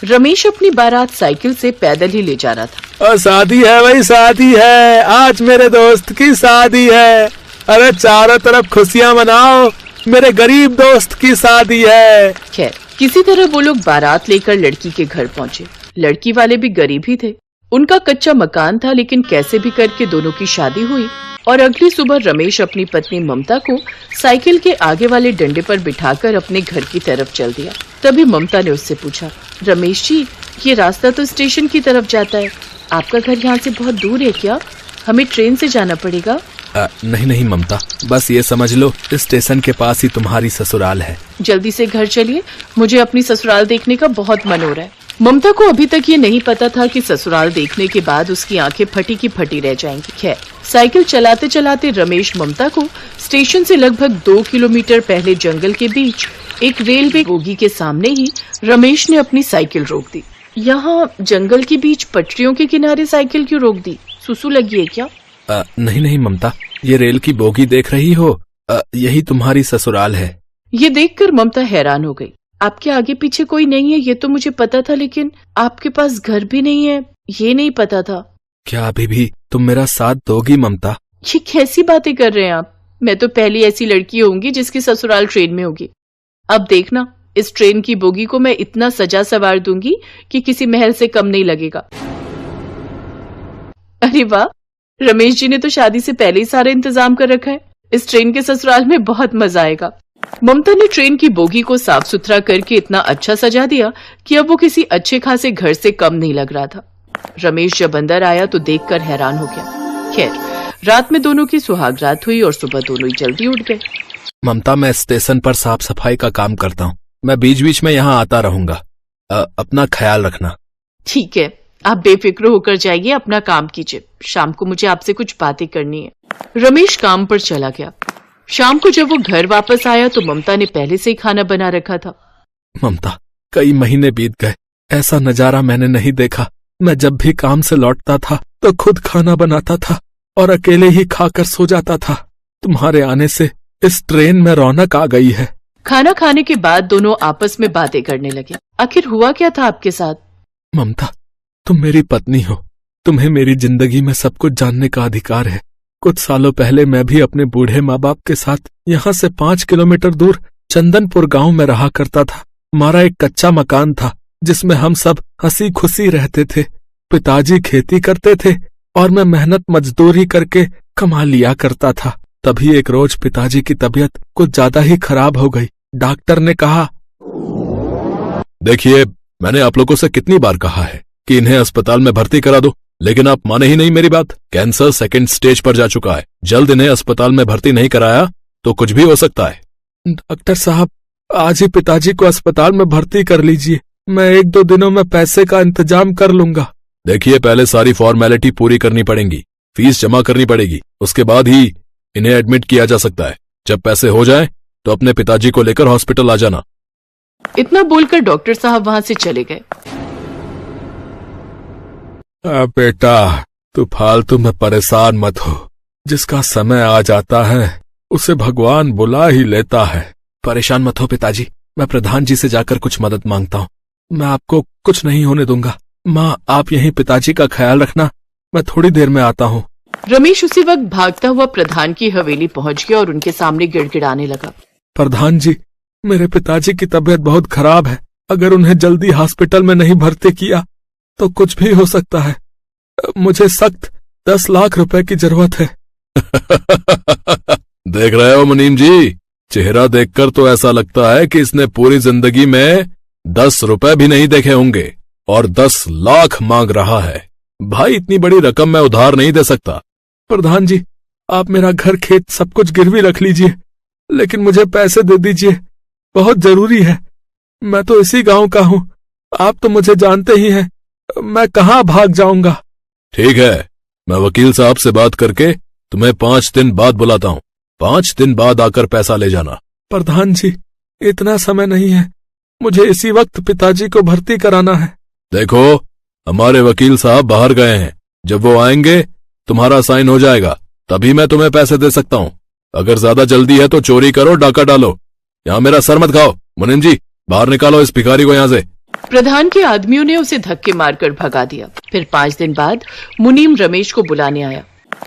रमेश अपनी बारात साइकिल से पैदल ही ले जा रहा था। और शादी है भाई, शादी है, आज मेरे दोस्त की शादी है। अरे चारों तरफ खुशियां मनाओ, मेरे गरीब दोस्त की शादी है। खैर किसी तरह वो लोग बारात लेकर लड़की के घर पहुंचे। लड़की वाले भी गरीब ही थे, उनका कच्चा मकान था, लेकिन कैसे भी करके दोनों की शादी हुई। और अगली सुबह रमेश अपनी पत्नी ममता को साइकिल के आगे वाले डंडे पर बिठाकर अपने घर की तरफ चल दिया। तभी ममता ने उससे पूछा, रमेश जी, ये रास्ता तो स्टेशन की तरफ जाता है, आपका घर यहाँ से बहुत दूर है क्या? हमें ट्रेन से जाना पड़ेगा? नहीं ममता, बस ये समझ लो स्टेशन के पास ही तुम्हारी ससुराल है। जल्दी से घर चलिए, मुझे अपनी ससुराल देखने का बहुत मन हो रहा है। ममता को अभी तक ये नहीं पता था कि ससुराल देखने के बाद उसकी आंखें फटी की फटी रह जाएंगी। खैर साइकिल चलाते चलाते रमेश ममता को स्टेशन से लगभग 2 किलोमीटर पहले जंगल के बीच एक रेलवे बोगी के सामने ही रमेश ने अपनी साइकिल रोक दी। यहाँ जंगल के बीच पटरियों के किनारे साइकिल क्यों रोक दी? सुसु लगी है क्या? नहीं ममता, ये रेल की बोगी देख रही हो, यही तुम्हारी ससुराल है। ये देखकर ममता हैरान हो गई। आपके आगे पीछे कोई नहीं है ये तो मुझे पता था, लेकिन आपके पास घर भी नहीं है ये नहीं पता था। क्या अभी भी तुम मेरा साथ दोगी ममता? ये कैसी बातें कर रहे हैं आप? मैं तो पहली ऐसी लड़की होंगी जिसकी ससुराल ट्रेन में होगी। अब देखना, इस ट्रेन की बोगी को मैं इतना सजा सवार दूंगी कि किसी महल से कम नहीं लगेगा। अरे वाह, रमेश जी ने तो शादी से पहले ही सारा इंतजाम कर रखा है। इस ट्रेन के ससुराल में बहुत मजा आएगा। ममता ने ट्रेन की बोगी को साफ सुथरा करके इतना अच्छा सजा दिया कि अब वो किसी अच्छे खासे घर से कम नहीं लग रहा था। रमेश जब अंदर आया तो देखकर हैरान हो गया। खैर रात में दोनों की सुहाग रात हुई और सुबह दोनों ही जल्दी उठ गए। ममता, मैं स्टेशन पर साफ सफाई का काम करता हूँ, मैं बीच बीच में यहाँ आता रहूंगा, अपना ख्याल रखना। ठीक है, आप बेफिक्र होकर जाइए, अपना काम कीजिए, शाम को मुझे आपसे कुछ बातें करनी है। रमेश काम पर चला गया। शाम को जब वो घर वापस आया तो ममता ने पहले से ही खाना बना रखा था। ममता, कई महीने बीत गए, ऐसा नजारा मैंने नहीं देखा। मैं जब भी काम से लौटता था तो खुद खाना बनाता था और अकेले ही खाकर सो जाता था। तुम्हारे आने से इस ट्रेन में रौनक आ गई है। खाना खाने के बाद दोनों आपस में बातें करने लगे। आखिर हुआ क्या था आपके साथ? ममता, तुम मेरी पत्नी हो, तुम्हें मेरी जिंदगी में सब कुछ जानने का अधिकार है। कुछ सालों पहले मैं भी अपने बूढ़े माँ बाप के साथ यहाँ से 5 किलोमीटर दूर चंदनपुर गांव में रहा करता था। हमारा एक कच्चा मकान था जिसमें हम सब हंसी खुशी रहते थे। पिताजी खेती करते थे और मैं मेहनत मजदूरी करके कमा लिया करता था। तभी एक रोज पिताजी की तबीयत कुछ ज्यादा ही खराब हो गई। डॉक्टर ने कहा, देखिए, मैंने आप लोगों से कितनी बार कहा है कि इन्हें अस्पताल में भर्ती करा दो, लेकिन आप माने ही नहीं मेरी बात। कैंसर 2nd स्टेज पर जा चुका है, जल्द इन्हें अस्पताल में भर्ती नहीं कराया तो कुछ भी हो सकता है। डॉक्टर साहब, आज ही पिताजी को अस्पताल में भर्ती कर लीजिए, मैं 1-2 दिनों में पैसे का इंतजाम कर लूंगा। देखिए, पहले सारी फॉर्मेलिटी पूरी करनी पड़ेगी, फीस जमा करनी पड़ेगी, उसके बाद ही इन्हें एडमिट किया जा सकता है। जब पैसे हो जाएं तो अपने पिताजी को लेकर हॉस्पिटल आ जाना। इतना बोलकर डॉक्टर साहब वहां से चले गए। बेटा, तू फालतू में परेशान मत हो, जिसका समय आ जाता है उसे भगवान बुला ही लेता है। परेशान मत हो पिताजी, मैं प्रधान जी से जाकर कुछ मदद मांगता हूँ, मैं आपको कुछ नहीं होने दूंगा। माँ, आप यहीं पिताजी का ख्याल रखना, मैं थोड़ी देर में आता हूँ। रमेश उसी वक्त भागता हुआ प्रधान की हवेली पहुंच गया और उनके सामने गिड़गिड़ाने लगा। प्रधान जी, मेरे पिताजी की तबीयत बहुत खराब है, अगर उन्हें जल्दी हॉस्पिटल में नहीं भर्ती किया तो कुछ भी हो सकता है। मुझे सख्त 10 लाख रुपए की जरूरत है। देख रहे हो मुनीम जी, चेहरा देखकर तो ऐसा लगता है कि इसने पूरी जिंदगी में 10 रुपए भी नहीं देखे होंगे और 10 लाख मांग रहा है। भाई, इतनी बड़ी रकम मैं उधार नहीं दे सकता। प्रधान जी, आप मेरा घर खेत सब कुछ गिरवी रख लीजिए, लेकिन मुझे पैसे दे दीजिए, बहुत जरूरी है। मैं तो इसी गांव का हूँ, आप तो मुझे जानते ही हैं, मैं कहाँ भाग जाऊंगा। ठीक है, मैं वकील साहब से बात करके तुम्हें 5 दिन बाद बुलाता हूँ, 5 दिन बाद आकर पैसा ले जाना। प्रधान जी, इतना समय नहीं है, मुझे इसी वक्त पिताजी को भर्ती कराना है। देखो, हमारे वकील साहब बाहर गए हैं, जब वो आएंगे तुम्हारा साइन हो जाएगा, तभी मैं तुम्हें पैसे दे सकता हूँ। अगर ज्यादा जल्दी है तो चोरी करो, डाका डालो, यहाँ मेरा सर मत खाओ। मुनीम जी, बाहर निकालो इस भिखारी को यहाँ से। प्रधान के आदमियों ने उसे धक्के मारकर भगा दिया। फिर 5 दिन बाद मुनीम रमेश को बुलाने आया।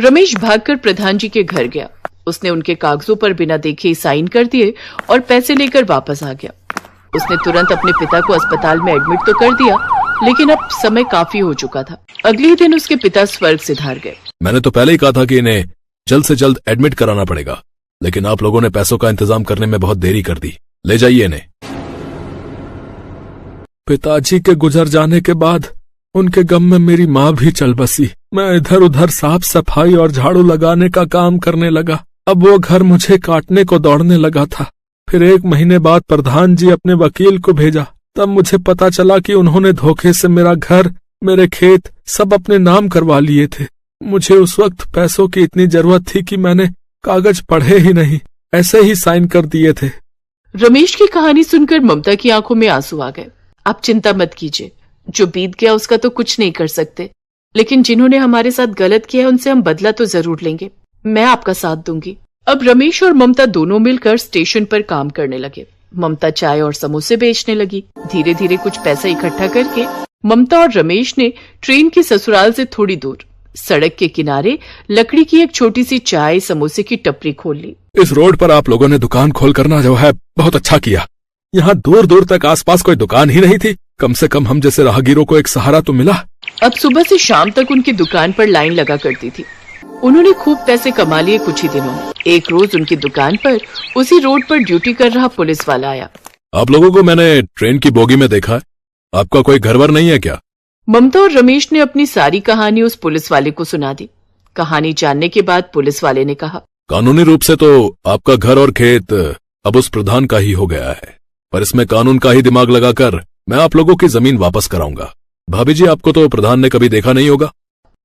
रमेश भागकर प्रधान जी के घर गया। उसने उनके कागजों पर बिना देखे ही साइन कर दिए और पैसे लेकर वापस आ गया। उसने तुरंत अपने पिता को अस्पताल में एडमिट तो कर दिया, लेकिन अब समय काफी हो चुका था। अगले दिन उसके पिता स्वर्ग सिधार गए। मैंने तो पहले ही कहा था कि इन्हें जल्द से जल्द एडमिट कराना पड़ेगा, लेकिन आप लोगों ने पैसों का इंतजाम करने में बहुत देरी कर दी। ले जाइए इन्हें। पिताजी के गुजर जाने के बाद उनके गम में मेरी माँ भी चल बसी। मैं इधर उधर साफ सफाई और झाड़ू लगाने का काम करने लगा। अब वो घर मुझे काटने को दौड़ने लगा था। फिर 1 महीने बाद प्रधान जी अपने वकील को भेजा। तब मुझे पता चला कि उन्होंने धोखे से मेरा घर, मेरे खेत सब अपने नाम करवा लिए थे। मुझे उस वक्त पैसों की इतनी जरूरत थी कि मैंने कागज पढ़े ही नहीं, ऐसे ही साइन कर दिए थे। रमेश की कहानी सुनकर ममता की आंखों में आंसू आ गए। आप चिंता मत कीजिए, जो बीत गया उसका तो कुछ नहीं कर सकते, लेकिन जिन्होंने हमारे साथ गलत किया है उनसे हम बदला तो जरूर लेंगे। मैं आपका साथ दूंगी। अब रमेश और ममता दोनों मिलकर स्टेशन पर काम करने लगे। ममता चाय और समोसे बेचने लगी। धीरे धीरे कुछ पैसा इकट्ठा करके ममता और रमेश ने ट्रेन की ससुराल से थोड़ी दूर सड़क के किनारे लकड़ी की एक छोटी सी चाय समोसे की टपरी खोल ली। इस रोड पर आप लोगों ने दुकान खोल करना जो है बहुत अच्छा किया। यहाँ दूर दूर तक आसपास कोई दुकान ही नहीं थी। कम से कम हम जैसे राहगीरों को एक सहारा तो मिला। अब सुबह से शाम तक उनकी दुकान पर लाइन लगा करती थी। उन्होंने खूब पैसे कमा लिए कुछ ही दिनों में। एक रोज उनकी दुकान पर उसी रोड पर ड्यूटी कर रहा पुलिस वाला आया। आप लोगों को मैंने ट्रेन की बोगी में देखा है। आपका कोई घरवर नहीं है क्या? ममता और रमेश ने अपनी सारी कहानी उस पुलिस वाले को सुना दी। कहानी जानने के बाद पुलिस वाले ने कहा, कानूनी रूप से तो आपका घर और खेत अब उस प्रधान का ही हो गया है, पर इसमें कानून का ही दिमाग लगाकर मैं आप लोगों की जमीन वापस कराऊंगा। भाभी जी, आपको तो प्रधान ने कभी देखा नहीं होगा।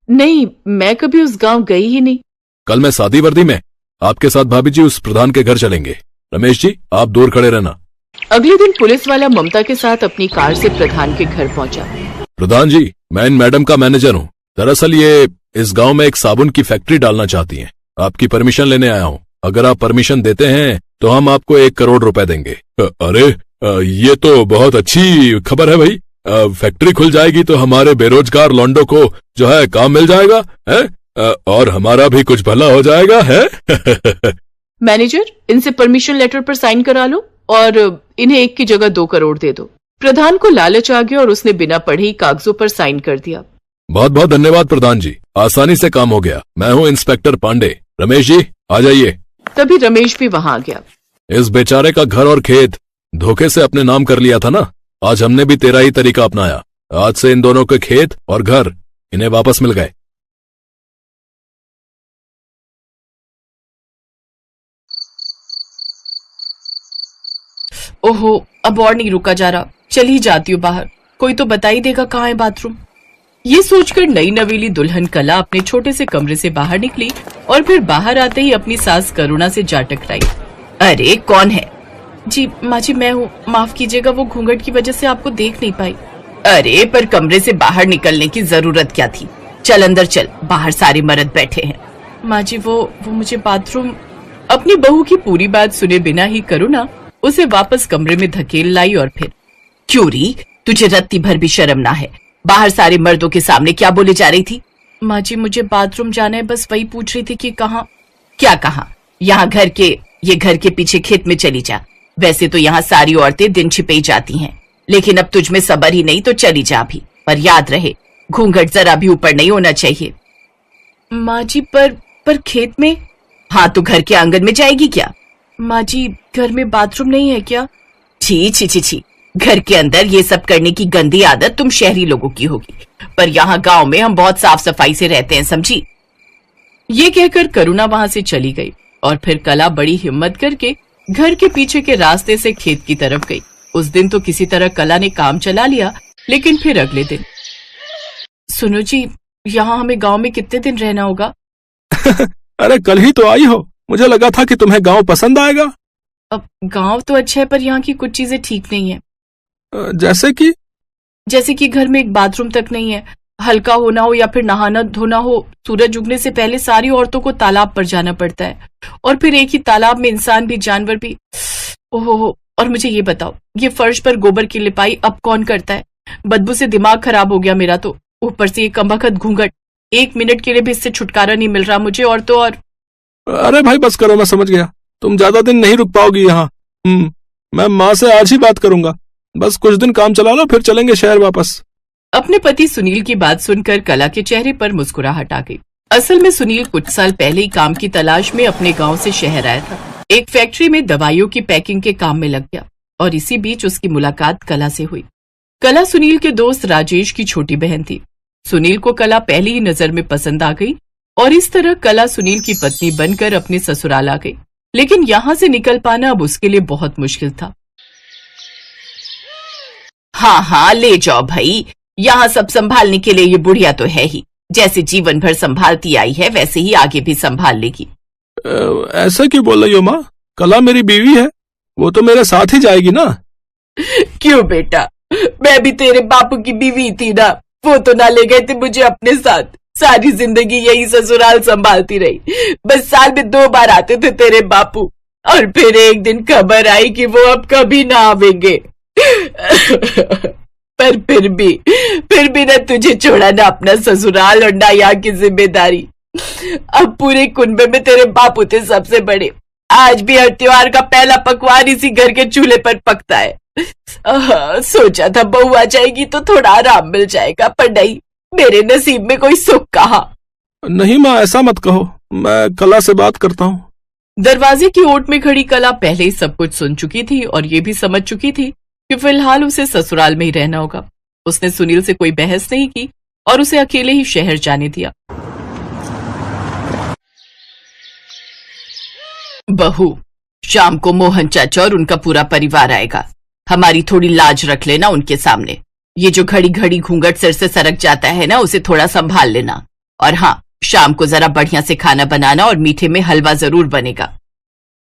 नहीं, मैं कभी उस गांव गई ही नहीं। कल मैं सादी वर्दी में आपके साथ भाभी जी उस प्रधान के घर चलेंगे। रमेश जी, आप दूर खड़े रहना। अगले दिन पुलिस वाला ममता के साथ अपनी कार से प्रधान के घर पहुंचा। प्रधान जी, मैं इन मैडम का मैनेजर हूँ। दरअसल ये इस गांव में एक साबुन की फैक्ट्री डालना चाहती हैं। आपकी परमिशन लेने आया हूँ। अगर आप परमिशन देते हैं तो हम आपको 1 करोड़ रुपए देंगे। अरे ये तो बहुत अच्छी खबर है भाई। फैक्ट्री खुल जाएगी तो हमारे बेरोजगार लौंडों को जो है काम मिल जाएगा है, और हमारा भी कुछ भला हो जाएगा है। मैनेजर, इनसे परमिशन लेटर पर साइन करा लो और इन्हें 1 की जगह 2 करोड़ दे दो। प्रधान को लालच आ गया और उसने बिना पढ़े ही कागजों पर साइन कर दिया। बहुत बहुत धन्यवाद प्रधान जी, आसानी से काम हो गया। मैं हूँ इंस्पेक्टर पांडे। रमेश जी, आ जाइए। तभी रमेश भी वहां आ गया। इस बेचारे का घर और खेत धोखे से अपने नाम कर लिया था ना। आज हमने भी तेरा ही तरीका अपनाया। आज से इन दोनों के खेत और घर इन्हें वापस मिल गए। ओहो, अब और नहीं रुका जा रहा। चल ही जाती हूँ बाहर, कोई तो बता ही देगा कहाँ है बाथरूम। ये सोचकर नई नवेली दुल्हन कला अपने छोटे से कमरे से बाहर निकली और फिर बाहर आते ही अपनी सास करुणा से जा टकराई। अरे कौन है? जी माँ जी, मैं हूँ। माफ कीजिएगा, वो घूंघट की वजह से आपको देख नहीं पाई। अरे पर कमरे से बाहर निकलने की जरूरत क्या थी? चल अंदर चल, बाहर सारे मर्द बैठे हैं। माँ जी वो मुझे बाथरूम। अपनी बहू की पूरी बात सुने बिना ही करुणा उसे वापस कमरे में धकेल लाई और फिर, क्यों री, तुझे रत्ती भर भी शर्म ना है? बाहर सारे मर्दों के सामने क्या बोले जा रही थी? माँ जी मुझे बाथरूम जाना है, बस वही पूछ रही थी कि कहाँ। क्या कहाँ? यहाँ घर के पीछे खेत में चली जा। वैसे तो यहाँ सारी औरतें दिन छिपे जाती हैं, लेकिन अब तुझ में सब्र ही नहीं तो चली जा भी। पर याद रहे, घूंघट जरा भी ऊपर नहीं होना चाहिए। माँ जी पर खेत में? हाँ तो घर के आंगन में जाएगी क्या? माँ जी घर में बाथरूम नहीं है क्या? छी छी छी छी, घर के अंदर ये सब करने की गंदी आदत तुम शहरी लोगों की होगी, पर यहाँ गांव में हम बहुत साफ सफाई से रहते हैं, समझी? ये कहकर करुणा वहां से चली गई और फिर कला बड़ी हिम्मत करके घर के पीछे के रास्ते से खेत की तरफ गई। उस दिन तो किसी तरह कला ने काम चला लिया, लेकिन फिर अगले दिन, सुनो जी, यहाँ हमें गांव में कितने दिन रहना होगा? अरे कल ही तो आई हो, मुझे लगा था कि तुम्हें गांव पसंद आएगा। अब गांव तो अच्छा है, पर यहाँ की कुछ चीजें ठीक नहीं है। जैसे कि घर में एक बाथरूम तक नहीं है, हल्का होना हो या फिर नहाना धोना हो, सूरज उगने से पहले सारी औरतों को तालाब पर जाना पड़ता है, और फिर एक ही तालाब में इंसान भी जानवर भी। ओहो, और मुझे ये बताओ, ये फर्श पर गोबर की लिपाई अब कौन करता है? बदबू से दिमाग खराब हो गया मेरा तो। ऊपर से ये कमबख्त घूंघट, 1 मिनट के लिए भी इससे छुटकारा नहीं मिल रहा मुझे। और तो और अरे भाई बस करो, मैं समझ गया, तुम ज्यादा दिन नहीं रुक पाओगी यहाँ। मैं माँ से आज ही बात करूंगा, बस कुछ दिन काम चला लो, फिर चलेंगे शहर वापस। अपने पति सुनील की बात सुनकर कला के चेहरे पर मुस्कुराहट आ गई। असल में सुनील कुछ साल पहले ही काम की तलाश में अपने गांव से शहर आया था। एक फैक्ट्री में दवाइयों की पैकिंग के काम में लग गया और इसी बीच उसकी मुलाकात कला से हुई। कला सुनील के दोस्त राजेश की छोटी बहन थी। सुनील को कला पहली ही नजर में पसंद आ गई और इस तरह कला सुनील की पत्नी बनकर अपने ससुराल आ गई। लेकिन यहाँ से निकल पाना अब उसके लिए बहुत मुश्किल था। हाँ, ले जाओ भाई, यहाँ सब संभालने के लिए ये बुढ़िया तो है ही। जैसे जीवन भर संभालती आई है वैसे ही आगे भी संभाल लेगी। ऐसा क्यों बोल रही हो माँ? कला मेरी बीवी है, वो तो मेरे साथ ही जाएगी ना। क्यों बेटा, मैं भी तेरे बापू की बीवी थी ना, वो तो ना ले गए थे मुझे अपने साथ। सारी जिंदगी यही ससुराल संभालती रही, बस साल में 2 बार आते थे तेरे बापू, और फिर एक दिन खबर आई कि वो अब कभी ना आवेंगे। पर फिर भी ना तुझे छोड़ा ना अपना ससुराल और ना यहाँ की जिम्मेदारी। अब पूरे कुनबे में तेरे बापू थे सबसे बड़े। आज भी हर त्योहार का पहला पकवान इसी घर के चूल्हे पर पकता है। सोचा था बहू आ जाएगी तो थोड़ा आराम मिल जाएगा, पर नहीं, मेरे नसीब में कोई सुख कहा। नहीं माँ, ऐसा मत कहो, मैं कला से बात करता हूँ। दरवाजे की ओट में खड़ी कला पहले ही सब कुछ सुन चुकी थी और ये भी समझ चुकी थी कि फिलहाल उसे ससुराल में ही रहना होगा। उसने सुनील से कोई बहस नहीं की और उसे अकेले ही शहर जाने दिया। बहू, शाम को मोहन चाचा और उनका पूरा परिवार आएगा। हमारी थोड़ी लाज रख लेना उनके सामने। ये जो घड़ी घड़ी घूंघट सिर से सरक जाता है ना, उसे थोड़ा संभाल लेना। और हाँ, शाम को जरा बढ़िया से खाना बनाना और मीठे में हलवा जरूर बनेगा।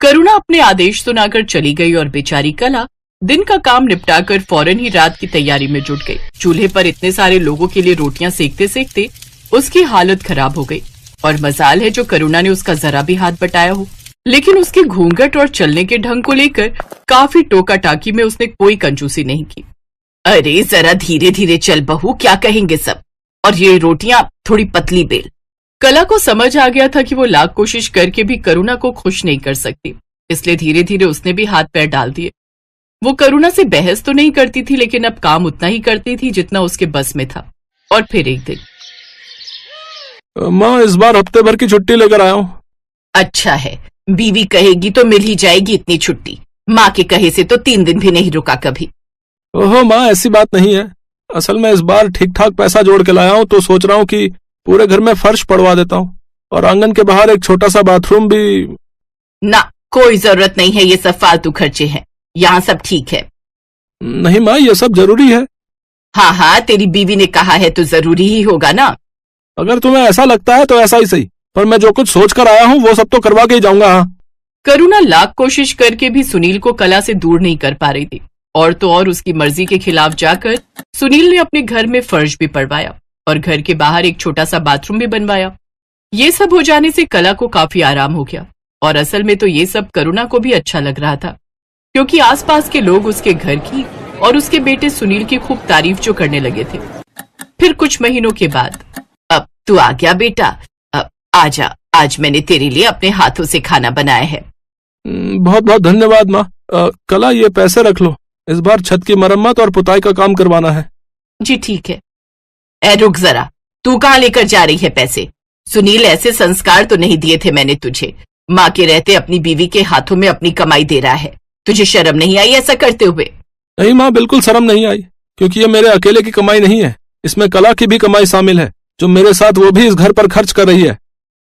करुणा अपने आदेश सुनाकर चली गई और बेचारी कला दिन का काम निपटाकर फौरन ही रात की तैयारी में जुट गई। चूल्हे पर इतने सारे लोगों के लिए रोटियां सेकते सेकते उसकी हालत खराब हो गई। और मजाल है जो करुणा ने उसका जरा भी हाथ बटाया हो, लेकिन उसके घूंघट और चलने के ढंग को लेकर काफी टोका टाकी में उसने कोई कंजूसी नहीं की। अरे जरा धीरे धीरे चल बहू, क्या कहेंगे सब, और ये रोटियां थोड़ी पतली बेल। कला को समझ आ गया था कि वो लाख कोशिश करके भी करुणा को खुश नहीं कर सकती, इसलिए धीरे धीरे उसने भी हाथ पैर डाल दिए। वो करुणा से बहस तो नहीं करती थी, लेकिन अब काम उतना ही करती थी जितना उसके बस में था। और फिर एक दिन, माँ इस बार हफ्ते भर की छुट्टी लेकर आया हूँ। अच्छा है, बीवी कहेगी तो मिल ही जाएगी इतनी छुट्टी। माँ के कहे से तो 3 दिन भी नहीं रुका कभी। ओहो माँ, ऐसी बात नहीं है। असल में इस बार ठीक ठाक पैसा जोड़ के लाया हूँ, तो सोच रहा हूँ कि पूरे घर में फर्श पड़वा देता हूँ और आंगन के बाहर एक छोटा सा बाथरूम भी। ना, कोई जरूरत नहीं है, ये सब फालतू खर्चे हैं। यहाँ सब ठीक है। नहीं माँ, ये सब जरूरी है। हाँ, तेरी बीवी ने कहा है तो जरूरी ही होगा ना। अगर तुम्हें ऐसा लगता है तो ऐसा ही सही, पर मैं जो कुछ सोच कर आया हूँ वो सब तो करवा के ही जाऊंगा। हाँ। करुणा लाख कोशिश करके भी सुनील को कला से दूर नहीं कर पा रही थी, और तो और उसकी मर्जी के खिलाफ जाकर सुनील ने अपने घर में फर्श भी पड़वाया और घर के बाहर एक छोटा सा बाथरूम भी बनवाया। ये सब हो जाने से कला को काफी आराम हो गया, और असल में तो ये सब करुणा को भी अच्छा लग रहा था, क्योंकि आसपास के लोग उसके घर की और उसके बेटे सुनील की खूब तारीफ जो करने लगे थे। फिर कुछ महीनों के बाद, अब तू आ गया बेटा, अब आजा, आज मैंने तेरे लिए अपने हाथों से खाना बनाया है। बहुत बहुत धन्यवाद माँ। कला, ये पैसे रख लो, इस बार छत की मरम्मत और पुताई का काम करवाना है। जी ठीक है। ए रुक जरा, तू कहाँ लेकर जा रही है पैसे? सुनील, ऐसे संस्कार तो नहीं दिए थे मैंने तुझे। माँ के रहते अपनी बीवी के हाथों में अपनी कमाई दे रहा है, तुझे शर्म नहीं आई ऐसा करते हुए? नहीं माँ, बिल्कुल शर्म नहीं आई, क्योंकि ये मेरे अकेले की कमाई नहीं है, इसमें कला की भी कमाई शामिल है, जो मेरे साथ वो भी इस घर पर खर्च कर रही है।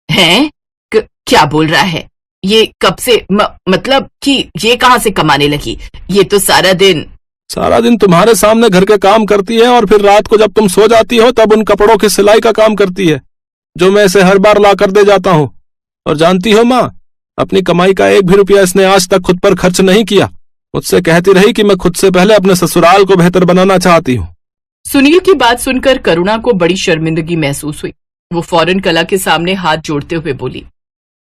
हैं? क्या बोल रहा है? ये कब से मतलब कि ये कहाँ से कमाने लगी? ये तो सारा दिन तुम्हारे सामने घर के काम करती है, और फिर रात को जब तुम सो जाती हो तब उन कपड़ों की सिलाई का काम करती है, जो मैं इसे हर बार ला कर दे जाता हूँ। और जानती हो माँ, अपनी कमाई का 1 भी रुपया इसने आज तक खुद पर खर्च नहीं किया। मुझसे कहती रही कि मैं खुद से पहले अपने ससुराल को बेहतर बनाना चाहती हूँ। सुनील की बात सुनकर करुणा को बड़ी शर्मिंदगी महसूस हुई। वो फौरन कला के सामने हाथ जोड़ते हुए बोली,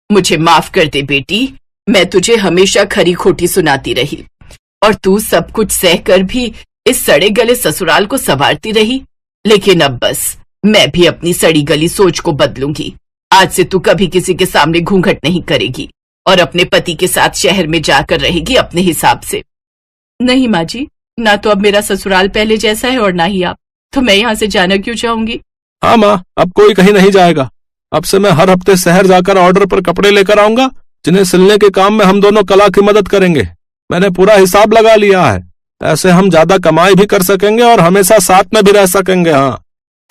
मुझे माफ कर दे बेटी, मैं तुझे हमेशा खरी खोटी सुनाती रही, और तू सब कुछ सह कर भी इस सड़े गले ससुराल को संवारती रही। लेकिन अब बस, मैं भी अपनी सड़ी गली सोच को बदलूंगी। आज से तू कभी किसी के सामने घूंघट नहीं करेगी और अपने पति के साथ शहर में जाकर रहेगी अपने हिसाब से। नहीं माँ जी, ना तो अब मेरा ससुराल पहले जैसा है और ना ही आप, तो मैं यहाँ से जाना क्यों चाहूंगी। हाँ माँ, अब कोई कहीं नहीं जाएगा। अब से मैं हर हफ्ते शहर जाकर ऑर्डर पर कपड़े लेकर आऊंगा, जिन्हें सिलने के काम में हम दोनों कला की मदद करेंगे। मैंने पूरा हिसाब लगा लिया है, ऐसे हम ज्यादा कमाई भी कर सकेंगे और हमेशा साथ में भी रह सकेंगे। हाँ।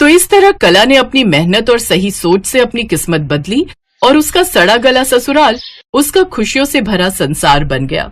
तो इस तरह कला ने अपनी मेहनत और सही सोच से अपनी किस्मत बदली और उसका सड़ा गला ससुराल उसका खुशियों से भरा संसार बन गया।